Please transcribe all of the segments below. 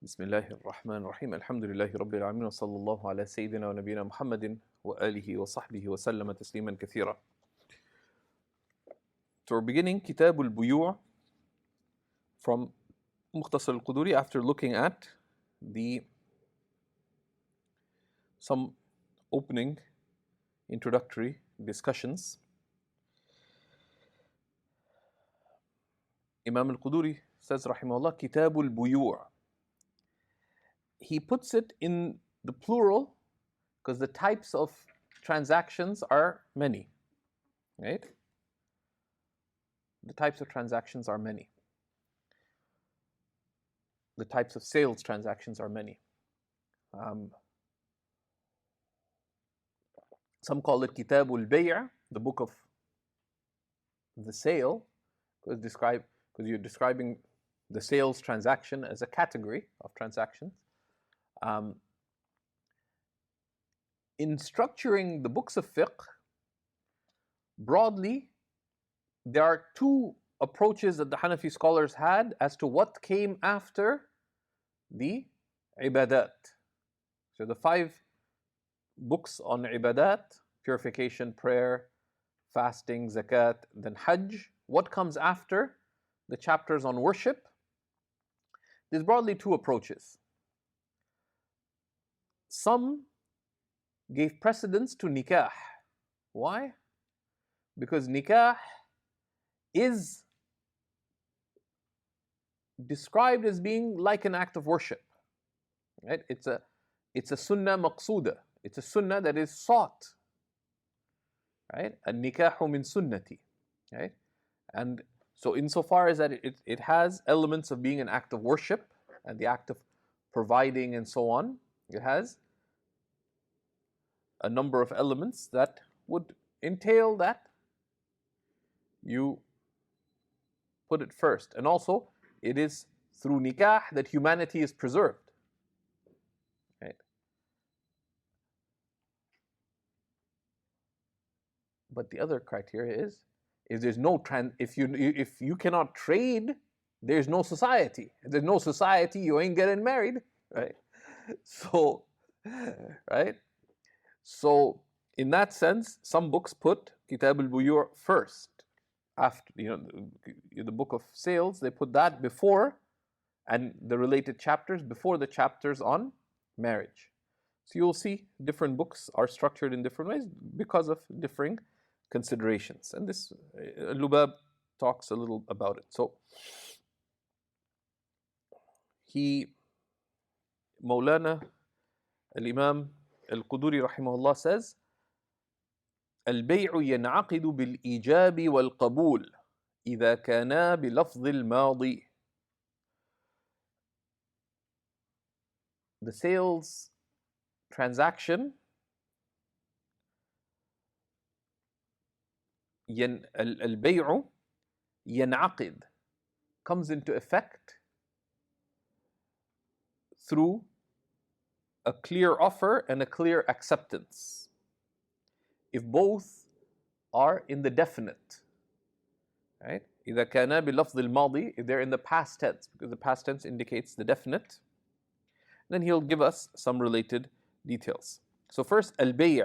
بسم الله الرحمن الرحيم الحمد لله رب العالمين وصلى الله على سيدنا ونبينا محمد وآله وصحبه وسلم تسليما كثيرا. So we're beginning كتاب البيوع from Mukhtasar Quduri after looking at some opening introductory discussions. Imam al-Quduri says rahimahullah كتاب البيوع. He puts it in the plural because the types of transactions are many, right? The types of transactions are many. The types of sales transactions are many. Some call it Kitabul Bay', the book of the sale, because you're describing the sales transaction as a category of transactions. In structuring the books of fiqh, broadly, there are two approaches that the Hanafi scholars had as to what came after the ibadat. So the 5 books on ibadat, purification, prayer, fasting, zakat, then hajj, what comes after the chapters on worship? There's broadly two approaches. Some gave precedence to nikah. Why? Because nikah is described as being like an act of worship. Right? It's a sunnah maqsuda. It's a sunnah that is sought. Right? An-nikahu min sunnati. Right? And so insofar as that it has elements of being an act of worship and the act of providing and so on, it has a number of elements that would entail that you put it first. And also, it is through nikah that humanity is preserved. Right? But the other criteria is there's no if you cannot trade, there's no society. If there's no society, you ain't getting married, right? So, right? So, in that sense, some books put Kitab al-Buyu' first. After, the book of sales, they put that before, and the related chapters before the chapters on marriage. So you'll see different books are structured in different ways because of differing considerations. And this, Lubab talks a little about it. So, Maulana al-Imam al-Quduri rahimahullah says, البيع ينعقد بالإيجاب والقبول إذا كانا بلفظ الماضي. The sales transaction البيع ينعقد comes into effect through a clear offer and a clear acceptance. If both are in the definite, right? إذا كانا بلفظ الماضي, if they're in the past tense, because the past tense indicates the definite, then he'll give us some related details. So first, al-bay'.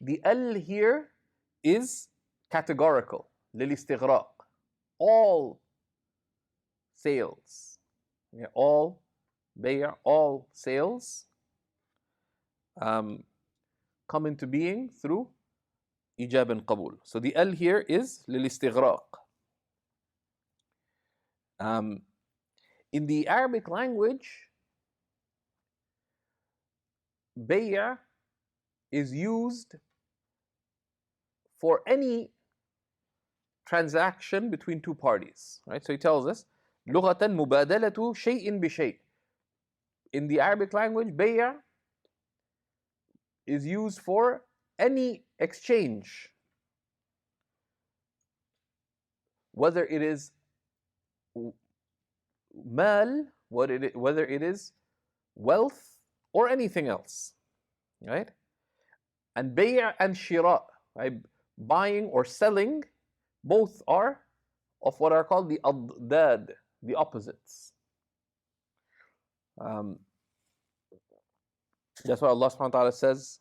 The al here is categorical, للاستغراق. All sales, all bay', all sales come into being through ijab and qabul. So the al here is للاستغراق. In the Arabic language, bay' is used for any transaction between two parties. Right? So he tells us, لغة مبادلة شيء بشيء. In the Arabic language, bay' is used for any exchange, whether it is mal, whether it is wealth or anything else, right? And bay' and shira, right? Buying or selling, both are of what are called the adad, the opposites. Um, that's why Allah subhanahu wa ta'ala says,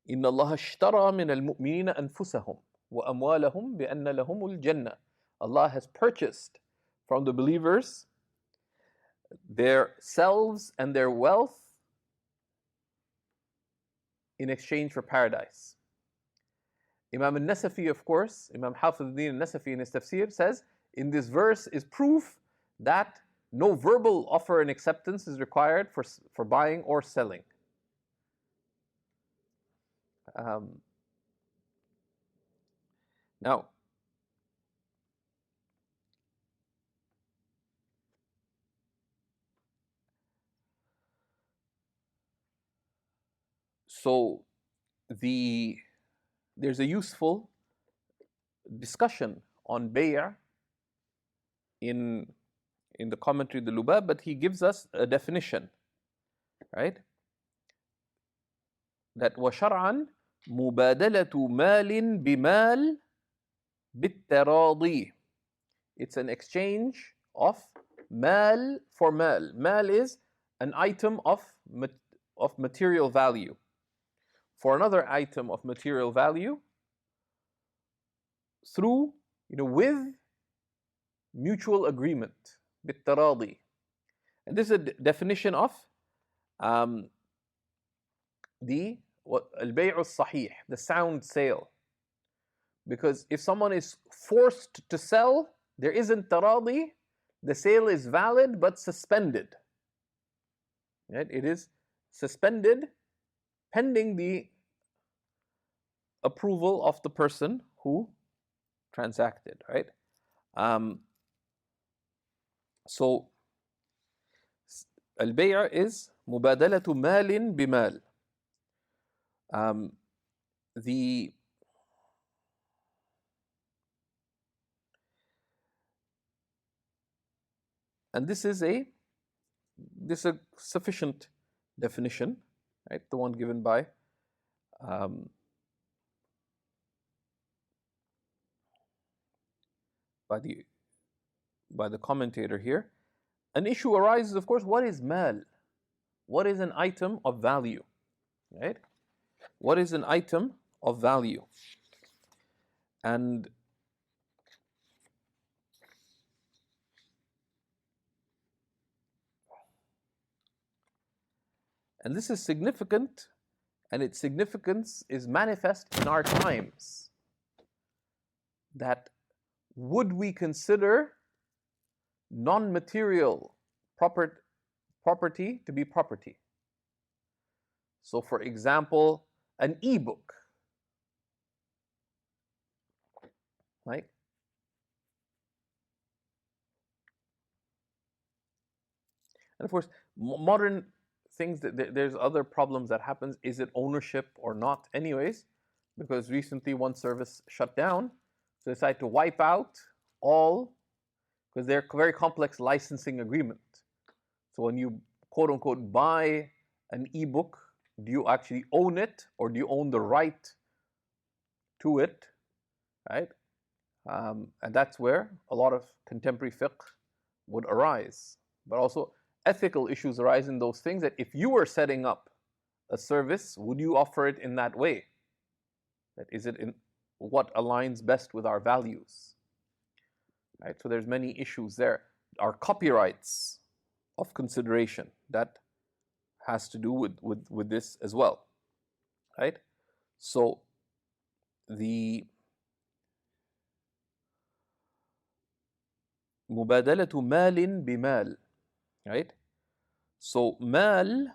إِنَّ اللَّهَ اشْتَرَى مِنَ الْمُؤْمِنِينَ أَنفُسَهُمْ وَأَمْوَالَهُمْ بِأَنَّ لَهُمُ الْجَنَّةِ. Allah has purchased from the believers their selves and their wealth in exchange for paradise. Imam al-Nasafi, of course, Imam Hafiz al-Din al-Nasafi in his tafsir says, in this verse is proof that no verbal offer and acceptance is required for buying or selling. Now, so there's a useful discussion on bay' in the commentary the Lubab, but he gives us a definition, right? That وَشَرْعًا مُبَادَلَةُ مَالٍ بِمَالٍ بِالتَّرَاضِي. It's an exchange of mal for mal. Mal is an item of material value for another item of material value through, with mutual agreement, بالتراضي. And this is a definition of the البيع الصحيح, the sound sale. Because if someone is forced to sell, there isn't taradi, the sale is valid but suspended. Right? It is suspended pending the approval of the person who transacted, right? So al-bay' is mubadalatu malin bimal. And this is a sufficient definition, right? The one given by the commentator here. An issue arises, of course, what is mal? What is an item of value? Right? What is an item of value? And this is significant, and its significance is manifest in our times. That would we consider non-material property to be property? So, for example, an e-book, right? And of course, modern things, there's other problems that happens. Is it ownership or not? Anyways, because recently one service shut down, so they decided to wipe out all, because they're very complex licensing agreement. So when you quote unquote buy an ebook, do you actually own it, or do you own the right to it, right? And that's where a lot of contemporary fiqh would arise. But also ethical issues arise in those things, that if you were setting up a service, would you offer it in that way? That is it in what aligns best with our values? Right? So there's many issues there. Our copyrights of consideration, that has to do with this as well. Right? So the mubadalatu malin bimal, right? So mal,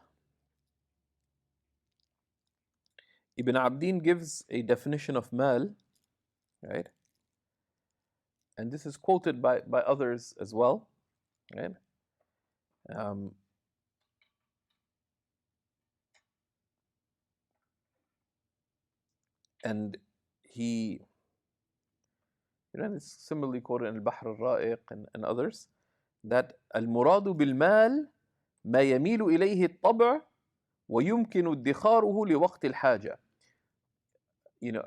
Ibn Abdin gives a definition of mal, right? And this is quoted by others as well, right? And he, it's similarly quoted in Al-Bahr al-Ra'iq and others, that al-muradu bil-mal ما يميل إليه الطبع ويمكن ادخاره لوقت الحاجة.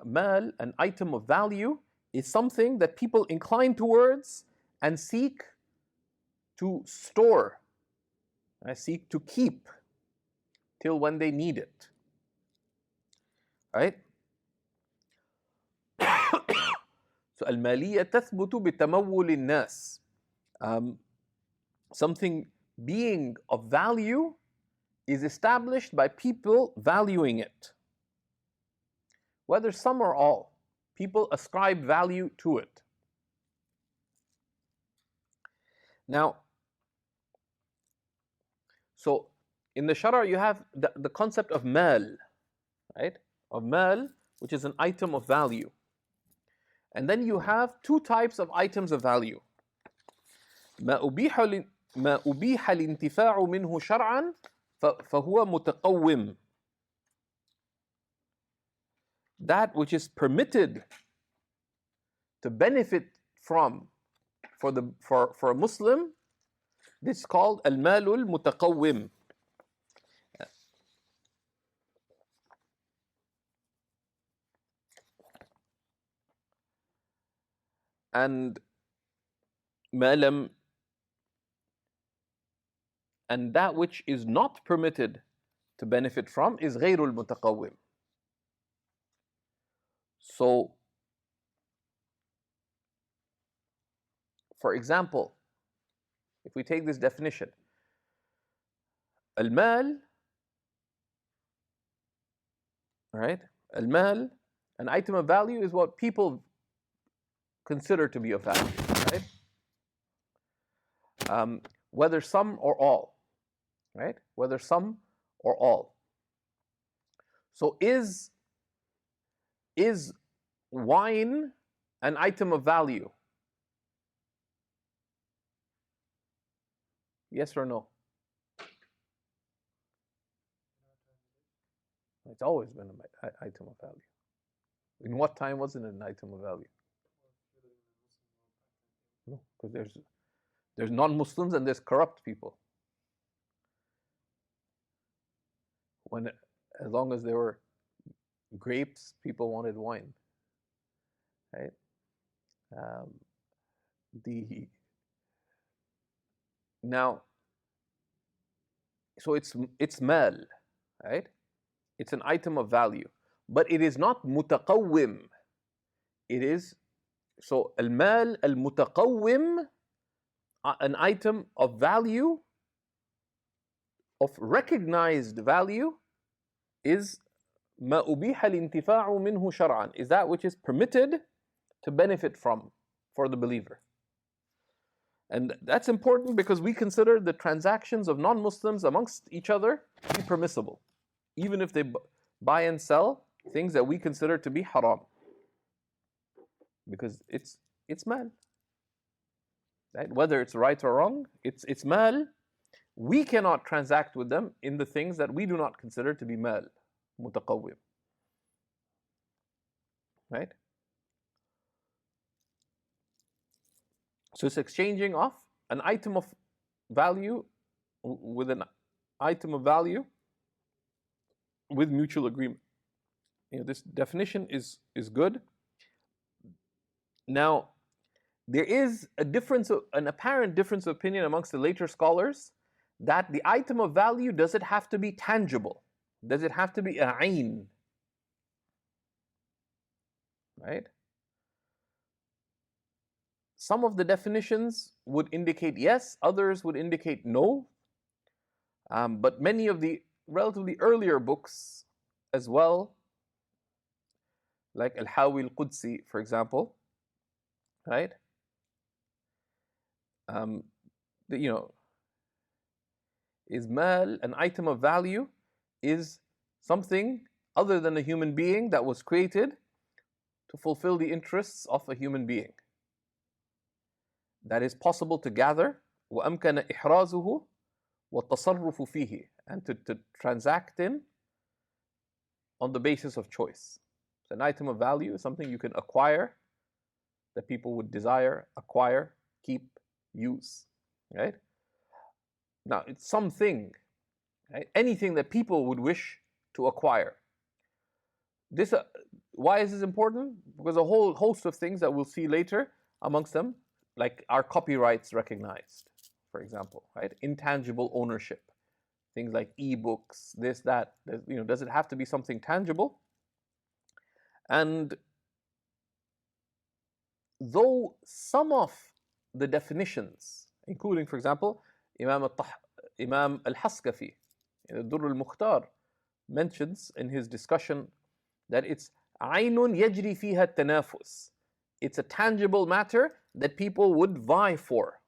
Mal, an item of value, is something that people incline towards and seek to store, seek to keep till when they need it. Right? So المالية تثبت بتمول الناس. Something being of value is established by people valuing it. Whether some or all, people ascribe value to it. Now, so in the Shara you have the concept of mal, right? Of mal, which is an item of value. And then you have two types of items of value. ما أبيح الانتفاع منه شرعا فهو متقوم. That which is permitted to benefit from for a Muslim, this is called al-malul mutaqawwim. And malam, and that which is not permitted to benefit from is ghayrul mutaqawwim. So, for example, if we take this definition, al-mal, right? Al-mal, an item of value is what people consider to be of value, right? Whether some or all, right? Whether some or all. So is wine an item of value? Yes or no? It's always been an item of value. In what time wasn't it an item of value? No, because there's non-Muslims and there's corrupt people. As long as there were grapes, people wanted wine, right? Now, so it's mal, right? It's an item of value, but it is not mutaqawwim. It is, so al-mal al-mutaqawwim, an item of value, of recognized value, is ما أبيح الانتفاع منه شرعا, is that which is permitted to benefit from for the believer. And that's important because we consider the transactions of non-Muslims amongst each other to be permissible, even if they buy and sell things that we consider to be haram, because it's mal, right? Whether it's right or wrong, it's mal. We cannot transact with them in the things that we do not consider to be mal, mutaqawwim, right? So it's exchanging of an item of value with an item of value with mutual agreement. This definition is good. Now, there is an apparent difference of opinion amongst the later scholars that the item of value, does it have to be tangible? Does it have to be a ayn? Right? Some of the definitions would indicate yes, others would indicate no. But many of the relatively earlier books as well, like Al-Hawi Al-Qudsi, for example, right? Is mal, an item of value, is something other than a human being that was created to fulfill the interests of a human being. That is possible to gather, وَأَمْكَنَ إِحْرَازُهُ وَالتَّصَرُّفُ فِيهِ, and to transact in on the basis of choice. So an item of value is something you can acquire, that people would desire, acquire, keep, use, right? Now, it's something, right? Anything that people would wish to acquire. This, why is this important? Because a whole host of things that we'll see later, amongst them, like are copyrights recognized, for example, right? Intangible ownership, things like e-books, this, that. Does it have to be something tangible? And though some of the definitions, including, for example, Imam al-Haskafi, Durr al-Mukhtar, mentions in his discussion that it's عَيْنٌ يَجْرِي فِيهَا التَّنَافُسِ. It's a tangible matter that people would vie for,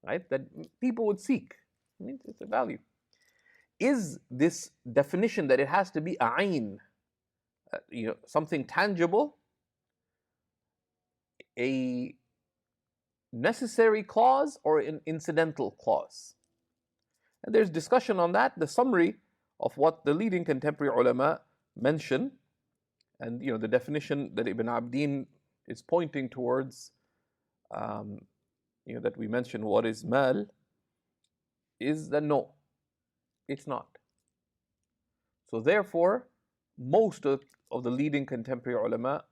right? That people would seek. I mean, it's a value. Is this definition that it has to be a'ain, something tangible, a necessary clause or an incidental clause? And there's discussion on that. The summary of what the leading contemporary ulama mention, and the definition that Ibn Abdin is pointing towards, that we mentioned what is mal, is that no, it's not. So therefore, most of the leading contemporary ulama,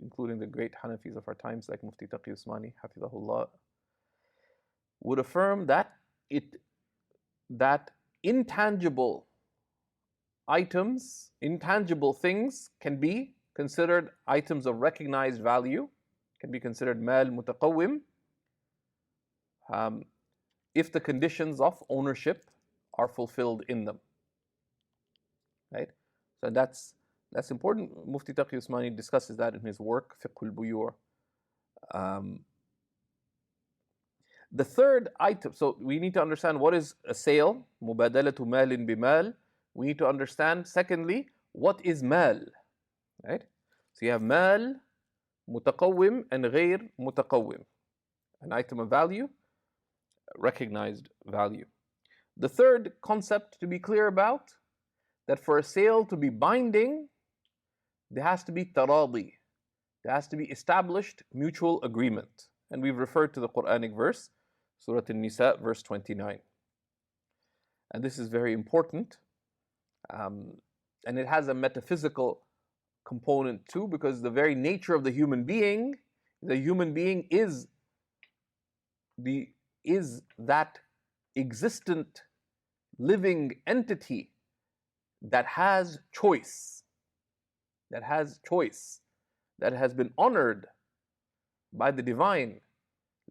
including the great Hanafis of our times like Mufti Taqi Usmani, Hafidhahullah, would affirm that intangible items, intangible things can be considered items of recognized value, can be considered mal mutaqawwim, if the conditions of ownership are fulfilled in them. Right? So that's important. Mufti Taqi Usmani discusses that in his work, Fiqh al-Buyur. The third item, so we need to understand what is a sale, mubadalatu malin bimal. We need to understand, secondly, what is mal, right? So you have mal, mutaqawwim, and ghair mutaqawwim. An item of value, recognized value. The third concept to be clear about, that for a sale to be binding, there has to be taradi. There has to be established mutual agreement. And we've referred to the Quranic verse, Surah An-Nisa, verse 29. And this is very important. And it has a metaphysical component too, because the very nature of the human being is that existent living entity that has choice, that has been honored by the divine.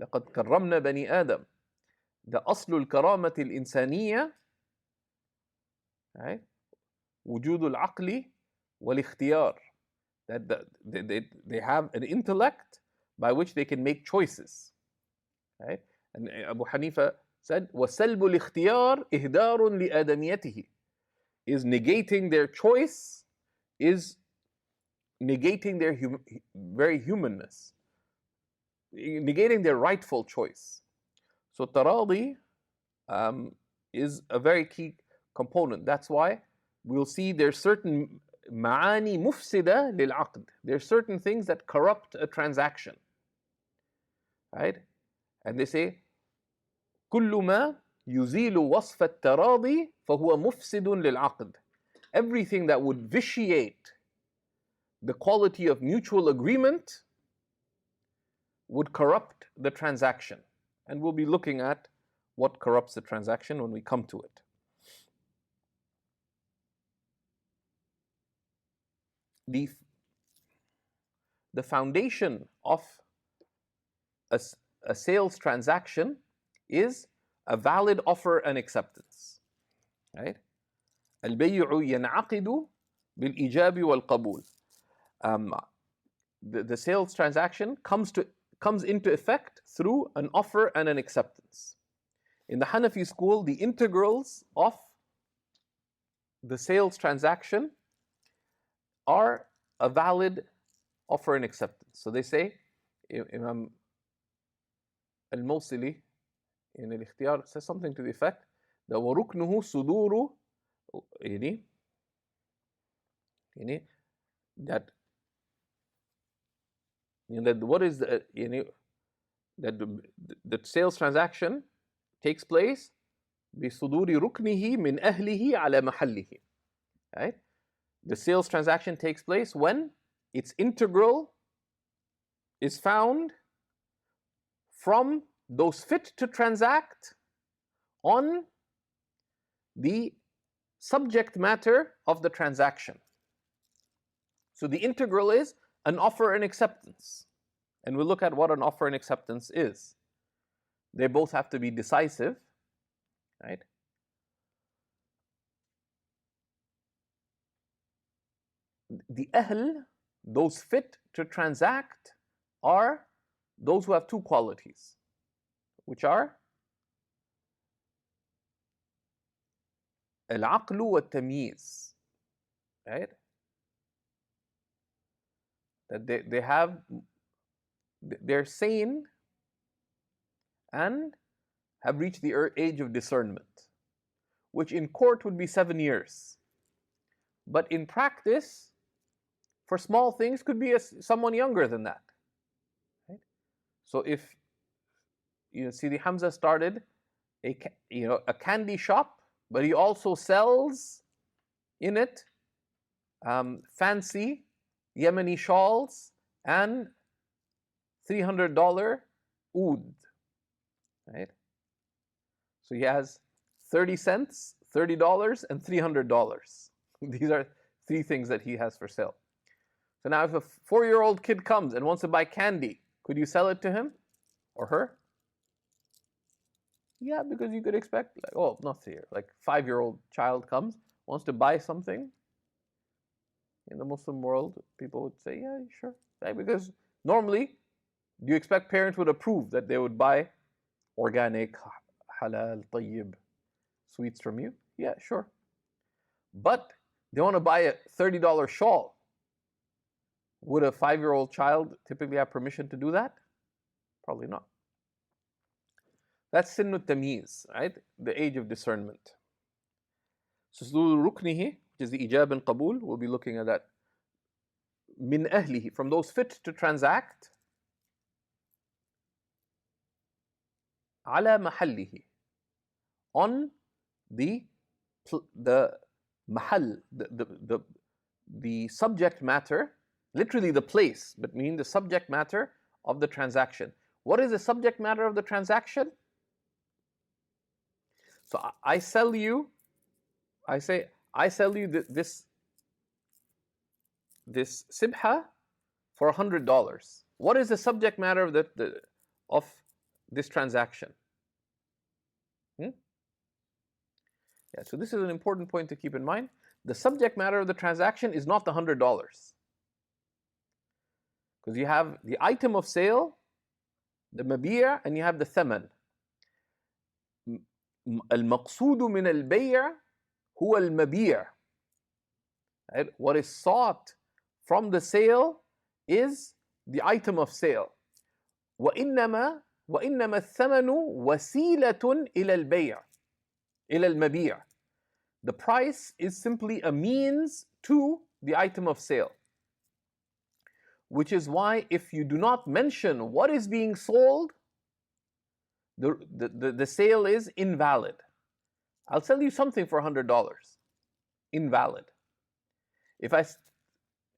لقد كرمنا بني آدم. The أصل الكرامة الإنسانية, right? وجود العقل والاختيار. That they have an intellect by which they can make choices, right? And Abu Hanifa said, وَسَلْبُ الْإِخْتِيَارِ إِهْدَارٌ لِآدَمِيَتِهِ. Is negating their choice, is negating their very humanness, negating their rightful choice. So taradi is a very key component. That's why we'll see there's certain ma'ani mufsida lil aqd. There's certain things that corrupt a transaction, right? And they say, كل ما يزيل وصف التراضي فهو مفسد للعقد. Everything that would vitiate the quality of mutual agreement would corrupt the transaction. And we'll be looking at what corrupts the transaction when we come to it. The foundation of a sales transaction is a valid offer and acceptance, right? البيع ينعقد بالإيجاب والقبول. The sales transaction comes into effect through an offer and an acceptance. In the Hanafi school, the integrals of the sales transaction are a valid offer and acceptance. So they say, Imam al-Mawsili in al-Ikhtiyar says something to the effect that وَرُكْنُهُ صُدُورُ that what is the sales transaction takes place بصدور ركنه من أهله على محله, right? The sales transaction takes place when its integral is found from those fit to transact on the subject matter of the transaction. So the integral is an offer and acceptance. And we'll look at what an offer and acceptance is. They both have to be decisive, right? The ahl, those fit to transact, are those who have two qualities, which are al-aqlu wa-tamyiz, right? That they're sane and have reached the age of discernment, which in court would be 7 years. But in practice, for small things, could be someone younger than that. Right? So if Sidi Hamza started a candy shop, but he also sells in it fancy Yemeni shawls and $300 oud, right? So he has 30 cents, $30, and $300. These are three things that he has for sale. So now if a 4-year-old kid comes and wants to buy candy, could you sell it to him or her? Yeah, because you could expect, not 3 years, like 5-year-old child comes, wants to buy something. In the Muslim world, people would say, yeah, sure. Right? Because normally, do you expect parents would approve that they would buy organic, halal, tayyib sweets from you? Yeah, sure. But they want to buy a $30 shawl. Would a 5-year-old child typically have permission to do that? Probably not. That's sinnu tamyiz, right? The age of discernment. So ruknihi, which is the ijab and qabul, we'll be looking at that. Min ahlihi, from those fit to transact. Ala mahallihi, on the mahal, the subject matter, literally the place, but meaning the subject matter of the transaction. What is the subject matter of the transaction? So I sell you this sibha for $100. What is the subject matter of this transaction? Yeah, so this is an important point to keep in mind. The subject matter of the transaction is not the $100. Because you have the item of sale, the mabi', and you have the thaman. المقصود من البيع هو المبيع. What is sought from the sale is the item of sale. وإنما الثمن وسيلة إلى البيع إلى المبيع. The price is simply a means to the item of sale. Which is why if you do not mention what is being sold, the sale is invalid. I'll sell you something for $100. Invalid.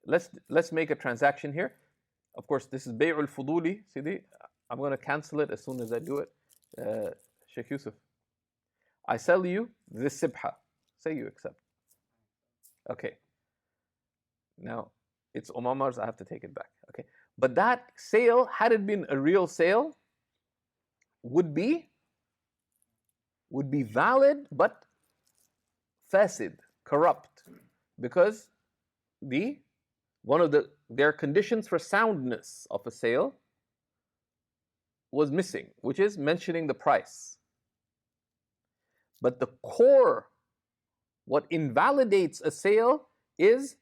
Let's make a transaction here. Of course, this is bay'ul fuduli, Sidi. I'm going to cancel it as soon as I do it. Shaykh Yusuf, I sell you this sibha. Say you accept. Okay. Now, it's Umamar's, I have to take it back. Okay. But that sale, had it been a real sale, would be valid but fasid, corrupt, because one of their conditions for soundness of a sale was missing, which is mentioning the price. But the core, what invalidates a sale is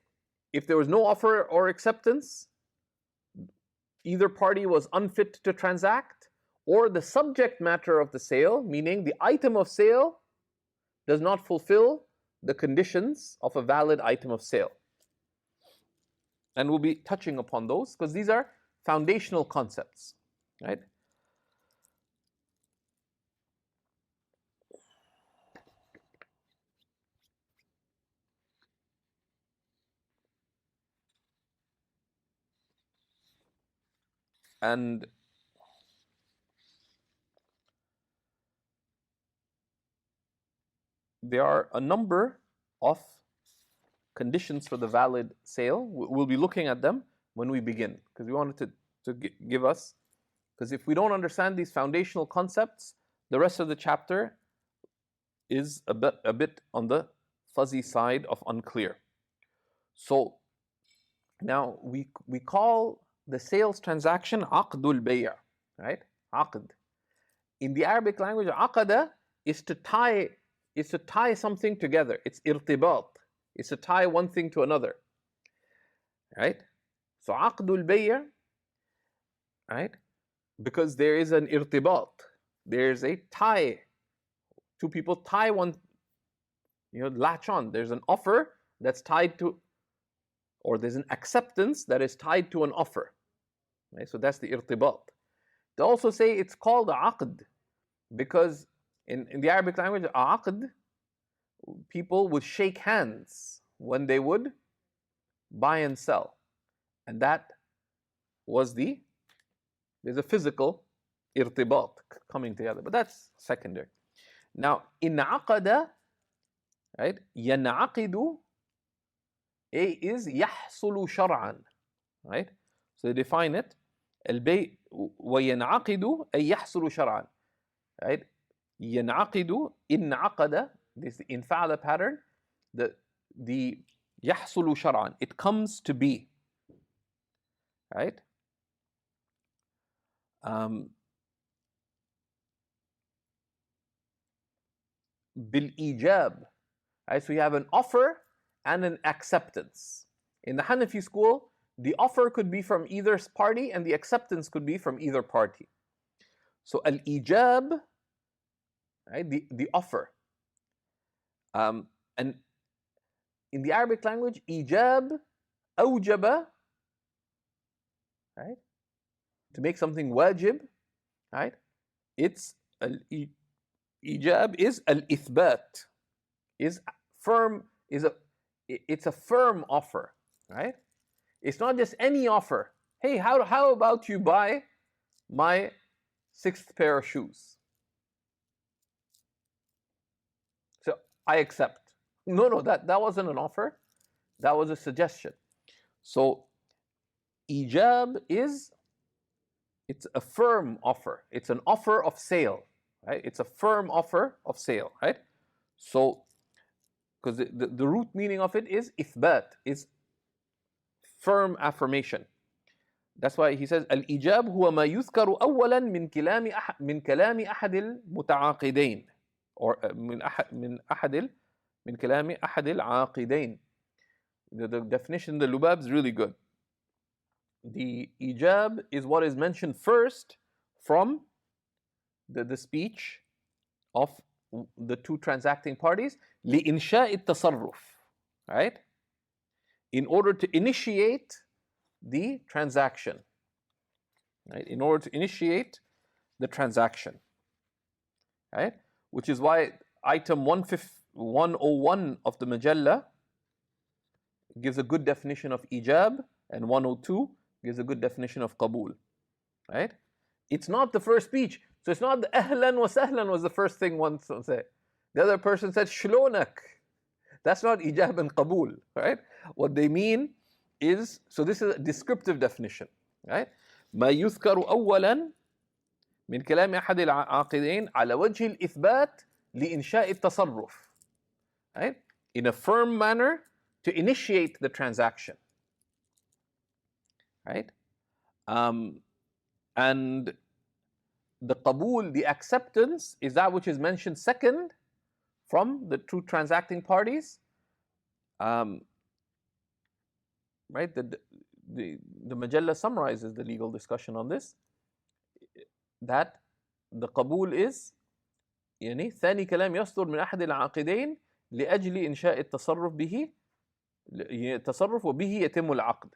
if there was no offer or acceptance, either party was unfit to transact, or the subject matter of the sale, meaning the item of sale, does not fulfill the conditions of a valid item of sale. And we'll be touching upon those because these are foundational concepts, right? And there are a number of conditions for the valid sale. We'll be looking at them when we begin, because we wanted to give us, because if we don't understand these foundational concepts, the rest of the chapter is a bit on the fuzzy side of unclear. So now we call the sales transaction aqdul bay', right? Aqd. In the Arabic language, aqada is to tie something together. It's irtibat. It's to tie one thing to another. Right? So aqdul bay', right? Because there is an irtibat. There's a tie. Two people tie one, latch on. There's an offer that's tied to, or there's an acceptance that is tied to an offer. Right? So that's the irtibat. They also say it's called aqd because in the Arabic language, aqd, people would shake hands when they would buy and sell. And that was there's a physical irtibat coming together, but that's secondary. Now, in aqada, right, yan'aqidu, A is yahsulu shar'an, right? So they define it, al-bay' wa yan'aqidu ay yahsulu shar'an, right? Yan'aqidu, in'aqada, this is the infa'ala pattern, the yahsulu shar'an, it comes to be, right? Bil ijab, right? So you have an offer and an acceptance. In the Hanafi school, the offer could be from either party and the acceptance could be from either party. So al ijab, right? The offer. And in the Arabic language, ijab, awjaba, right? To make something wajib, right? It's ijab is al-ithbat, is firm, it's a firm offer, right? It's not just any offer. Hey, how about you buy my 6th pair of shoes? So I accept. No, that wasn't an offer. That was a suggestion. So ijab it's a firm offer. It's an offer of sale, right? It's a firm offer of sale, right? So, because the root meaning of it is ithbat, is firm affirmation. That's why he says al-ijab huwa ma yuzkaru awwalan min kalami ahad al-muta'aqidain, or min kalami ahad al-aqidain. The definition, the Lubab, is really good. The ijab is what is mentioned first from the speech of the two transacting parties, لإنشاء التصرف, right? In order to initiate the transaction, right? In order to initiate the transaction, right? Which is why item 101 of the Majalla gives a good definition of ijab, and 102 gives a good definition of qabul, right? It's not the first speech. So it's not the ahlan wa sahlan was the first thing one said. The other person said shlonak. That's not ijab and qabul, right? What they mean is, so this is a descriptive definition, right? ما يذكر أولا من كلام أحد العاقدين على وجه الإثبات لإنشاء التصرف, right? In a firm manner to initiate the transaction, right? And the qabul, the acceptance, is that which is mentioned second from the two transacting parties, right? The Majalla summarizes the legal discussion on this, that the qabul is يعني ثاني كلام يصدر من أحد العاقدين لأجل إنشاء التصرف به التصرف وبه يتم العقد.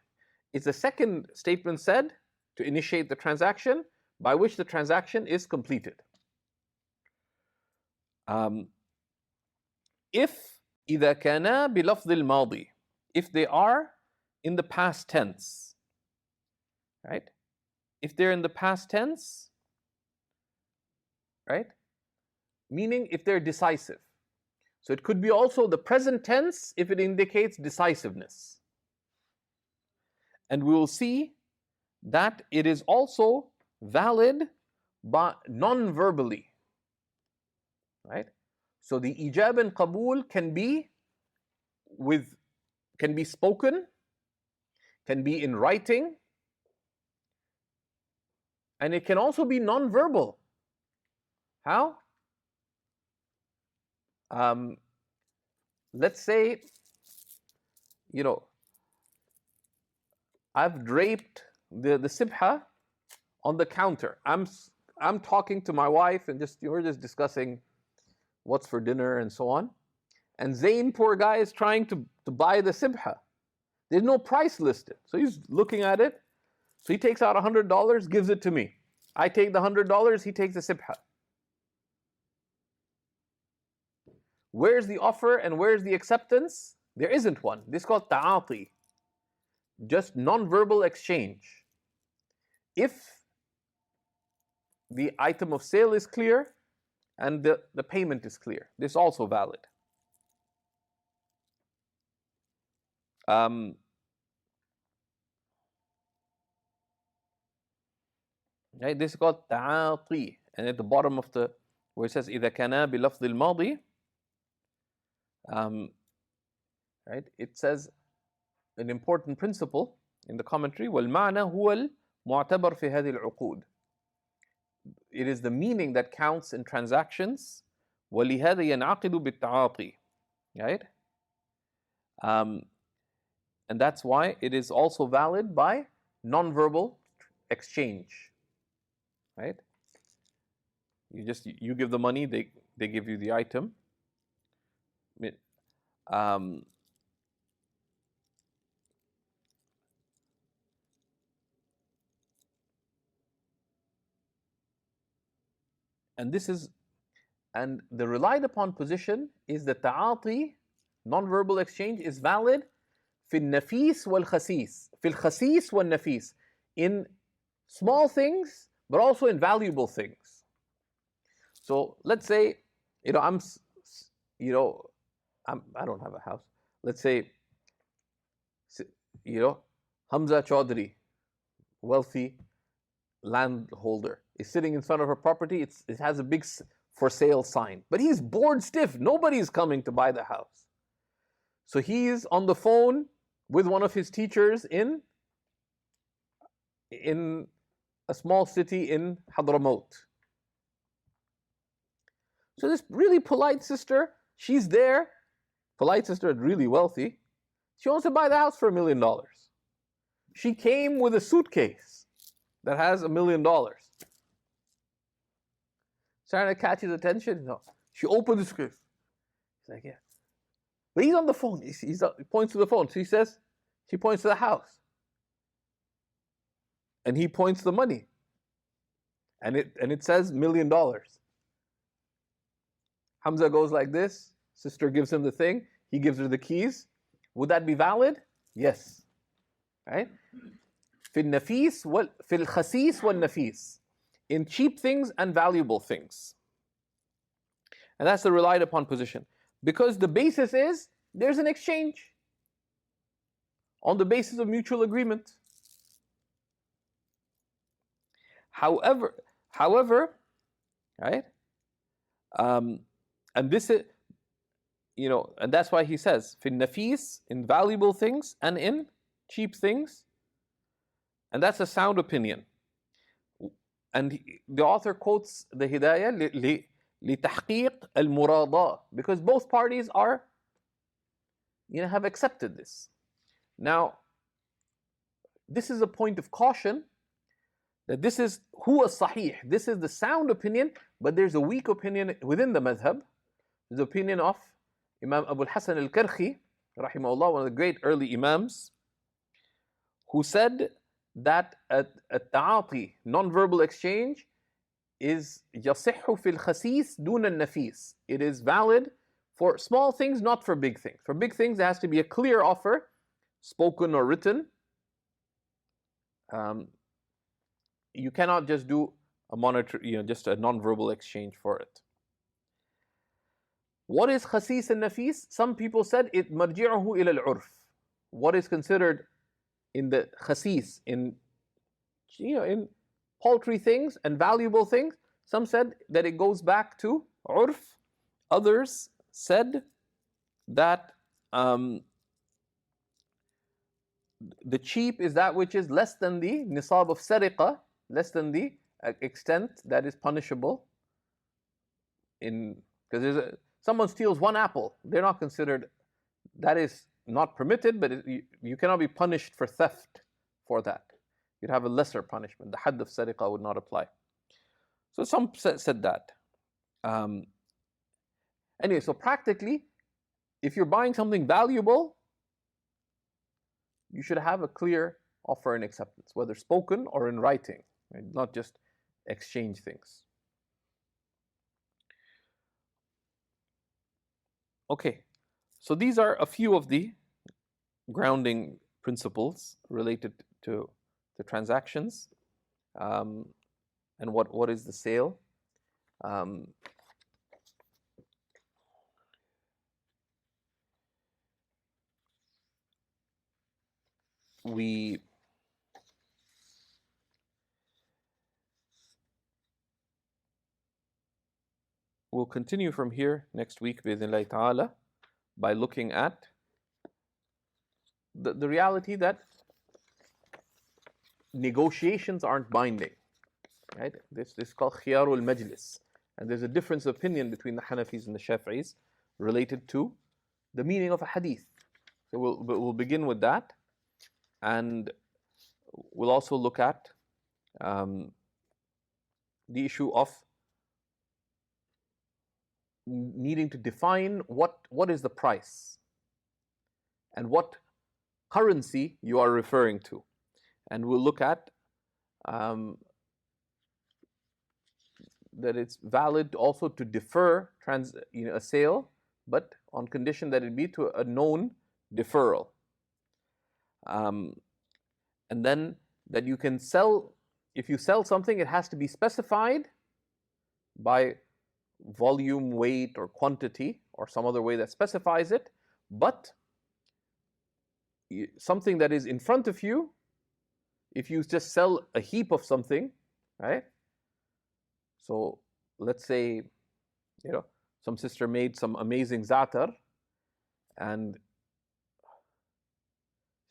It's the second statement said to initiate the transaction by which the transaction is completed. If إذا كانا بلفظ الماضي, if they are in the past tense, right? If they're in the past tense, right? Meaning if they're decisive. So it could be also the present tense if it indicates decisiveness. And we will see that it is also valid but non-verbally. Right? So the ijab and qabul can be spoken, can be in writing, and it can also be non-verbal. How? Let's say, I've draped the sibha on the counter. I'm talking to my wife, and we're just discussing what's for dinner and so on. And Zain, poor guy, is trying to buy the sibha. There's no price listed. So he's looking at it. So he takes out $100, gives it to me. I take the $100, he takes the sibha. Where's the offer and where's the acceptance? There isn't one. This is called ta'ati. Just non-verbal exchange. If the item of sale is clear and the payment is clear, this is also valid. Right, this is called ta'ati. And at the bottom of where it says إذا كان بلفظ الماضي, right, it says an important principle in the commentary, والمعنى هو المعتبر في هذه العقود. It is the meaning that counts in transactions. ولهذا ينعقد بالتعاطي. Right? And that's why it is also valid by non-verbal exchange. Right? You give the money, they give you the item. And the relied upon position is the ta'ati, non-verbal exchange, is valid في النفيس والخسيس, في الخسيس والنفيس, in small things but also in valuable things. So let's say, I don't have a house. Let's say, Hamza Chaudhary, wealthy landholder, is sitting in front of her property. It has a big for sale sign, but he's bored stiff. Nobody's coming to buy the house. So he's on the phone with one of his teachers in a small city in Hadramaut. So this really polite sister, she's there, polite sister, really wealthy. She wants to buy the house for $1 million. She came with a suitcase that has $1 million. Trying to catch his attention. No. She opens the suitcase. He's like, yeah. But he's on the phone. He points to the phone. So she points to the house. And he points the money. And it says $1 million. Hamza goes like this. Sister gives him the thing. He gives her the keys. Would that be valid? Yes. Right? في النفيس في الخسيس والنفيس. In cheap things and valuable things. And that's the relied upon position. Because the basis is there's an exchange on the basis of mutual agreement. However, right? And this is, and that's why he says, في النفيس, in valuable things and in cheap things. And that's a sound opinion. And the author quotes the Hidayah لتحقيق المراضاة, because both parties have accepted this. Now, this is a point of caution that this is huwa sahih, this is the sound opinion, but there's a weak opinion within the madhab. The opinion of Imam Abu al-Hasan al-Karhi, rahimahullah, one of the great early imams, who said that a ta'ati, non-verbal exchange, is يصح في الخسيس دون النفيس. It is valid for small things, not for big things. For big things, there has to be a clear offer, spoken or written. You cannot just do a monetary, just a non-verbal exchange for it. What is khasis and nafis? Some people said it marji'uhu ila al-urf. What is considered in the khasis, in in paltry things and valuable things, some said that it goes back to urf. Others said that the cheap is that which is less than the nisab of sariqa, less than the extent that is punishable. Because someone steals one apple, they're not considered, that is not permitted, but you cannot be punished for theft for that. You'd have a lesser punishment. The hadd of sariqa would not apply. So some said that. Anyway, so practically, if you're buying something valuable, you should have a clear offer and acceptance, whether spoken or in writing, right? Not just exchange things. Okay, so these are a few of the grounding principles related to the transactions, and what is the sale. We will continue from here next week, bi'idhnillahi ta'ala, by looking at the reality that negotiations aren't binding. Right? This is called khiyarul majlis. And there's a difference of opinion between the Hanafis and the Shafi'is related to the meaning of a hadith. So we'll begin with that. And we'll also look at the issue of needing to define what is the price and what currency you are referring to. And we'll look at that it's valid also to defer a sale, but on condition that it be to a known deferral. And then that you can sell, if you sell something, it has to be specified by volume, weight, or quantity, or some other way that specifies it. But something that is in front of you, if you just sell a heap of something, right? So let's say, some sister made some amazing za'atar, and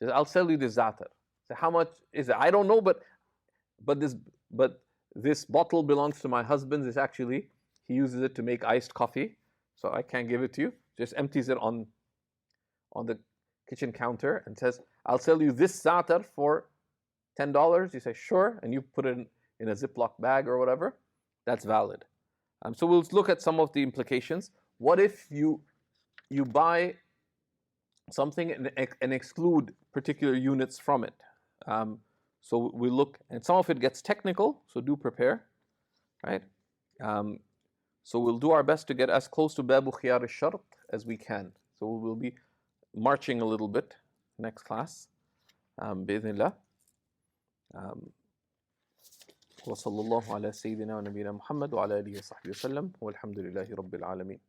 says, I'll sell you this za'atar. So how much is it? I don't know, but this bottle belongs to my husband. It's actually, he uses it to make iced coffee, so I can't give it to you. Just empties it on the kitchen counter and says, I'll sell you this za'atar for $10. You say, sure, and you put it in a Ziploc bag or whatever. That's valid. So we'll look at some of the implications. What if you buy something and exclude particular units from it? So we look, and some of it gets technical, so do prepare, right? So we'll do our best to get as close to Babu Khiyar al-Shart as we can. So we'll be marching a little bit next class, bi'idhnillah. وصلى الله على سيدنا ونبينا محمد وعلى آله وصحبه وسلم والحمد لله رب العالمين.